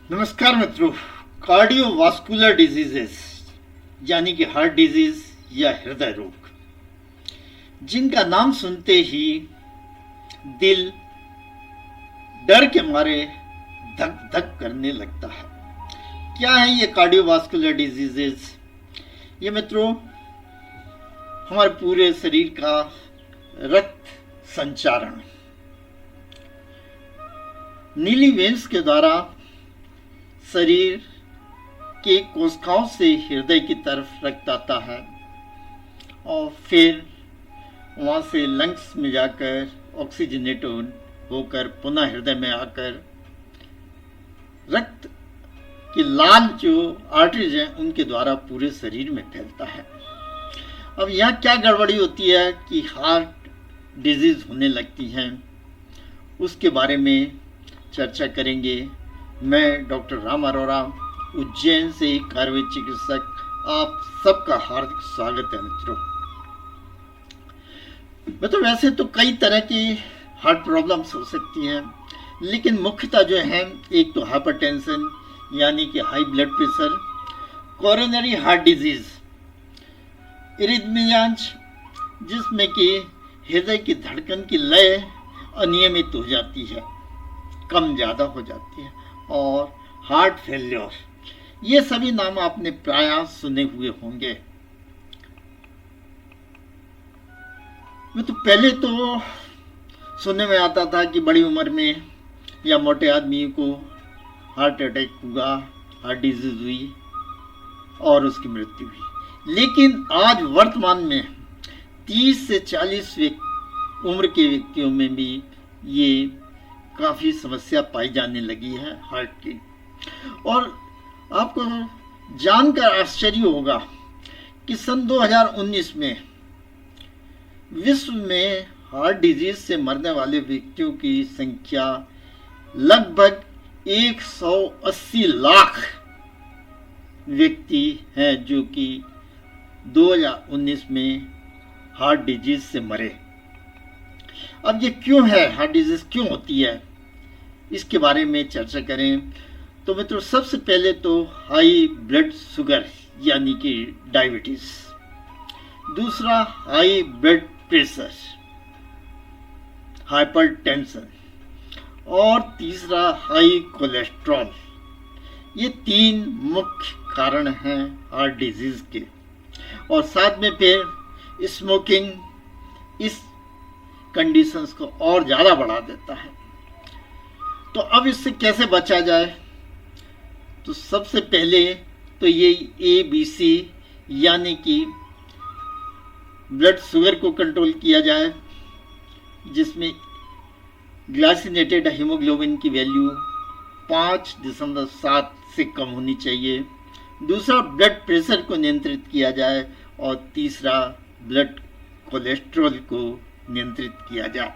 नमस्कार मित्रों। Cardiovascular diseases यानी कि हार्ट डिजीज या हृदय रोग, जिनका नाम सुनते ही दिल डर के मारे धक धक करने लगता है। क्या है ये कार्डियोवास्कुलर डिजीजेस? ये मित्रों हमारे पूरे शरीर का रक्त संचारण नीली वेन्स के द्वारा शरीर के कोशिकाओं से हृदय की तरफ रक्त आता है और फिर वहाँ से लंग्स में जाकर ऑक्सीजनेट होकर पुनः हृदय में आकर रक्त की लाल जो आर्टरीज हैं उनके द्वारा पूरे शरीर में फैलता है। अब यहाँ क्या गड़बड़ी होती है कि हार्ट डिजीज होने लगती हैं, उसके बारे में चर्चा करेंगे। मैं डॉक्टर राम अरोरा, उज्जैन से आयुर्वेद चिकित्सक, आप सबका हार्दिक स्वागत है मित्रों। तो वैसे तो कई तरह की हार्ट प्रॉब्लम्स हो सकती हैं, लेकिन मुख्यतः जो है एक तो हाइपरटेंशन यानी कि high blood pressure, coronary heart disease, arrhythmias जिसमें कि हृदय की धड़कन की लय अनियमित हो जाती है, कम ज़्यादा हो जाती है, और हार्ट फेल्योर, ये सभी नाम आपने प्रायः सुने हुए होंगे। तो पहले तो सुनने में आता था कि बड़ी उम्र में या मोटे आदमी को हार्ट अटैक हुआ, हार्ट डिजीज हुई और उसकी मृत्यु हुई। लेकिन आज वर्तमान में 30 से 40 उम्र के व्यक्तियों में भी ये काफ़ी समस्या पाई जाने लगी है हार्ट की। और आपको जानकर आश्चर्य होगा कि सन 2019 में विश्व में हार्ट डिजीज से मरने वाले व्यक्तियों की संख्या लगभग 180 लाख व्यक्ति हैं जो कि 2019 में हार्ट डिजीज से मरे। अब ये क्यों है, हार्ट डिजीज क्यों होती है, इसके बारे में चर्चा करें तो मित्रों सबसे पहले तो हाई ब्लड शुगर यानी कि डायबिटीज, दूसरा हाई ब्लड प्रेशर हाइपरटेंशन, और तीसरा हाई कोलेस्ट्रॉल। ये 3 मुख्य कारण हैं हार्ट डिजीज के। और साथ में फिर स्मोकिंग इस कंडीशंस को और ज़्यादा बढ़ा देता है। तो अब इससे कैसे बचा जाए? तो सबसे पहले तो ये ABC यानी कि ब्लड शुगर को कंट्रोल किया जाए, जिसमें ग्लाइसिनेटेड हीमोग्लोबिन की वैल्यू 5.7 से कम होनी चाहिए। दूसरा ब्लड प्रेशर को नियंत्रित किया जाए, और तीसरा ब्लड कोलेस्ट्रॉल को नियंत्रित किया जाए।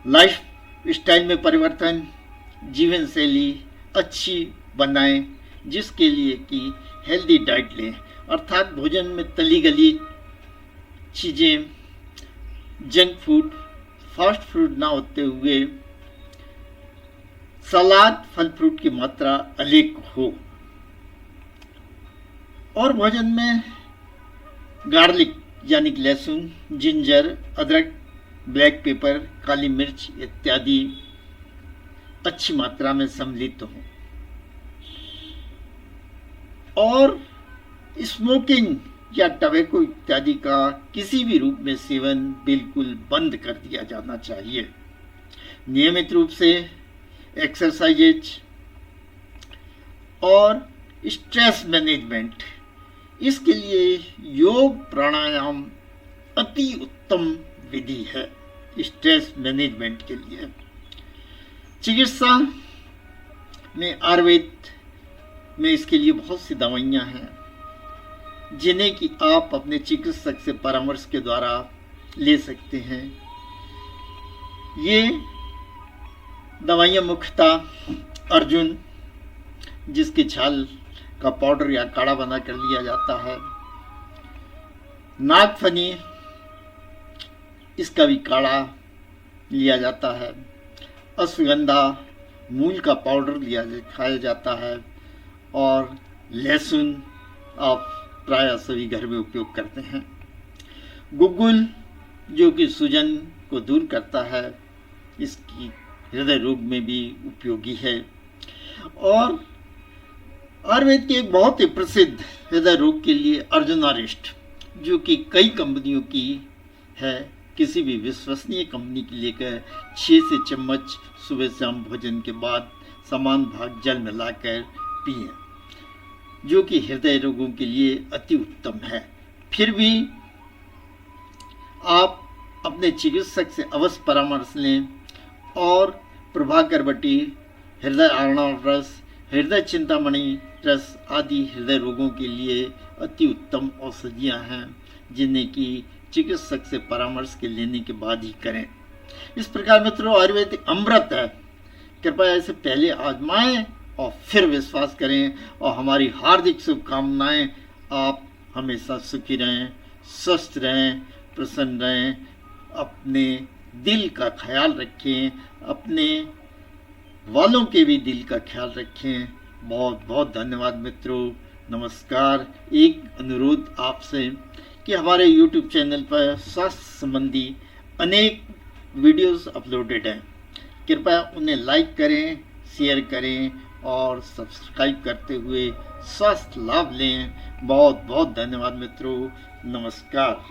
लाइफ स्टाइल में परिवर्तन, जीवन शैली अच्छी बनाएं, जिसके लिए कि हेल्दी डाइट लें, अर्थात भोजन में तली गली चीज़ें, जंक फूड, फास्ट फूड ना होते हुए सलाद, फल फ्रूट की मात्रा अधिक हो, और भोजन में गार्लिक यानी कि लहसुन, जिंजर, अदरक, ब्लैक पेपर, काली मिर्च इत्यादि अच्छी मात्रा में सम्मिलित हो। और स्मोकिंग या टबैको इत्यादि का किसी भी रूप में सेवन बिल्कुल बंद कर दिया जाना चाहिए। नियमित रूप से एक्सरसाइज और स्ट्रेस मैनेजमेंट, इसके लिए योग प्राणायाम अति उत्तम विधि है स्ट्रेस मैनेजमेंट के लिए। चिकित्सा में आयुर्वेद में इसके लिए बहुत सी दवाइयाँ हैं, जिन्हें कि आप अपने चिकित्सक से परामर्श के द्वारा ले सकते हैं। ये दवाइयाँ मुख्यतः अर्जुन, जिसकी छाल का पाउडर या काढ़ा बना कर लिया जाता है, नागफनी, इसका भी काढ़ा लिया जाता है, अश्वगंधा, मूल का पाउडर खाया जाता है, और लहसुन आप प्रायः सभी घर में उपयोग करते हैं। गुग्गुल जो कि सूजन को दूर करता है, इसकी हृदय रोग में भी उपयोगी है। और आयुर्वेद की एक बहुत ही प्रसिद्ध हृदय रोग के लिए अर्जुनारिष्ट, जो कि कई कंपनियों की है, किसी भी विश्वसनीय कंपनी की लेकर 6 से चम्मच सुबह शाम भोजन के बाद समान भाग जल मिलाकर पिएं, जो कि हृदय रोगों के लिए अति उत्तम है। फिर भी आप अपने चिकित्सक से अवश्य परामर्श लें, और प्रभाकर बटी, हृदय आर्णव रस, हृदय चिंतामणि रस आदि हृदय रोगों के लिए अति उत्तम औषधियाँ हैं, जिन्हें कि चिकित्सक से परामर्श के लेने के बाद ही करें। इस प्रकार मित्रों, आयुर्वेदिक अमृत है, कृपया इसे पहले आजमाएं और फिर विश्वास करें। और हमारी हार्दिक शुभकामनाएं, आप हमेशा सुखी रहें, स्वस्थ रहें, प्रसन्न रहें, अपने दिल का ख्याल रखें, अपने वालों के भी दिल का ख्याल रखें। बहुत बहुत धन्यवाद मित्रों, नमस्कार। एक अनुरोध आपसे कि हमारे YouTube चैनल पर स्वास्थ्य संबंधी अनेक वीडियोस अपलोडेड हैं, कृपया उन्हें लाइक करें, शेयर करें और सब्सक्राइब करते हुए स्वास्थ्य लाभ लें। बहुत बहुत धन्यवाद मित्रों, नमस्कार।